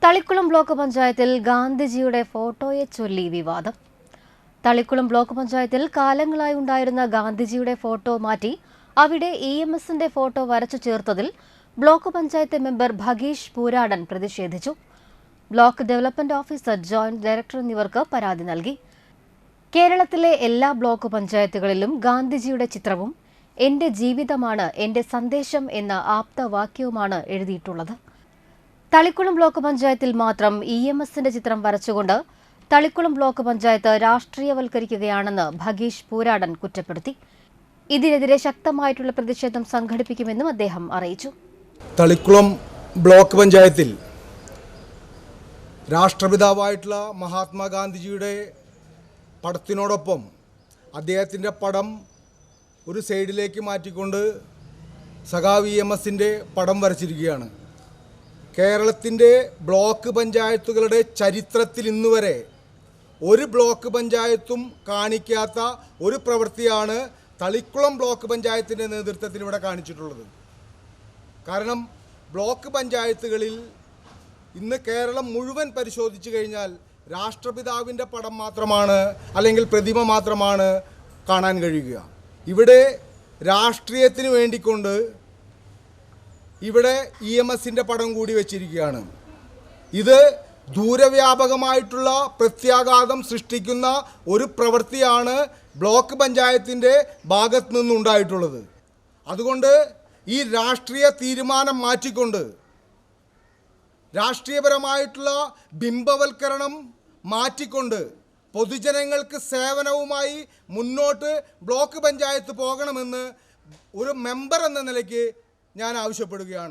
Thalikkulam block പഞ്ചായത്തിൽ ഗാന്ധിജിയുടെ ഫോട്ടോയെ ചൊല്ലി വിവാദം. തളിക്കുളം ബ്ലോക്ക് പഞ്ചായത്തിൽ കാലങ്ങളായി ഉണ്ടായിരുന്ന ഗാന്ധിജിയുടെ ഫോട്ടോ മാറ്റി അവിടെ EMSന്റെ ഫോട്ടോ വരച്ചു ചേർത്തതിൽ ബ്ലോക്ക് പഞ്ചായത്ത് മെമ്പർ ഭഗീഷ് പൂരാടൻ പ്രതിഷേധിച്ചു. Block development officer, joint director എന്നിവർക്ക് പരാതി നൽകി. കേരളത്തിലെ എല്ലാ ബ്ലോക്ക് പഞ്ചായത്തുകളിലും ഗാന്ധിജിയുടെ ചിത്രവും എന്റെ ജീവിതമാണ് എന്റെ സന്ദേശം എന്ന ആപ്തവാക്യവുമാണ് എഴുതിയിട്ടുള്ളത്. തളിക്കുളം ബ്ലോക്ക് പഞ്ചായത്തിൽ മാത്രം EMSന്റെ ചിത്രം വരച്ചുകൊണ്ട് തളിക്കുളം ബ്ലോക്ക് പഞ്ചായത്ത് രാഷ്ട്രീയവൽക്കരിക്കുകയാണെന്ന് ഭഗീഷ് പൂരാടൻ കുറ്റപ്പെടുത്തി. ഇതിനെതിരെ ശക്തമായിട്ടുള്ള പ്രതിഷേധം സംഘടിപ്പിക്കുമെന്നും അദ്ദേഹം അറിയിച്ചു. തളിക്കുളം ബ്ലോക്ക് പഞ്ചായത്തിൽ രാഷ്ട്രപിതാവായിട്ടുള്ള മഹാത്മാഗാന്ധിജിയുടെ പടത്തിനോടൊപ്പം അദ്ദേഹത്തിൻ്റെ പടം ഒരു സൈഡിലേക്ക് മാറ്റിക്കൊണ്ട് സഖാവ് EMSന്റെ പടം വരച്ചിരിക്കുകയാണ്. കേരളത്തിൻ്റെ ബ്ലോക്ക് പഞ്ചായത്തുകളുടെ ചരിത്രത്തിൽ ഇന്നുവരെ ഒരു ബ്ലോക്ക് പഞ്ചായത്തും കാണിക്കാത്ത ഒരു പ്രവൃത്തിയാണ് തളിക്കുളം ബ്ലോക്ക് പഞ്ചായത്തിൻ്റെ നേതൃത്വത്തിൽ ഇവിടെ കാണിച്ചിട്ടുള്ളത്. കാരണം ബ്ലോക്ക് പഞ്ചായത്തുകളിൽ ഇന്ന് കേരളം മുഴുവൻ പരിശോധിച്ചു കഴിഞ്ഞാൽ രാഷ്ട്രപിതാവിൻ്റെ പടം മാത്രമാണ് അല്ലെങ്കിൽ പ്രതിമ മാത്രമാണ് കാണാൻ കഴിയുക. ഇവിടെ രാഷ്ട്രീയത്തിന് വേണ്ടിക്കൊണ്ട് ഇവിടെ EMSന്റെ പടം കൂടി വെച്ചിരിക്കുകയാണ്. ഇത് ദൂരവ്യാപകമായിട്ടുള്ള പ്രത്യാഘാതം സൃഷ്ടിക്കുന്ന ഒരു പ്രവൃത്തിയാണ് ബ്ലോക്ക് പഞ്ചായത്തിൻ്റെ ഭാഗത്തു നിന്നുണ്ടായിട്ടുള്ളത്. അതുകൊണ്ട് ഈ രാഷ്ട്രീയ തീരുമാനം മാറ്റിക്കൊണ്ട് രാഷ്ട്രീയപരമായിട്ടുള്ള ബിംബവൽക്കരണം മാറ്റിക്കൊണ്ട് പൊതുജനങ്ങൾക്ക് സേവനവുമായി മുന്നോട്ട് ബ്ലോക്ക് പഞ്ചായത്ത് പോകണമെന്ന് ഒരു മെമ്പർ എന്ന നിലയ്ക്ക് ഞാൻ ആവശ്യപ്പെടുകയാണ്.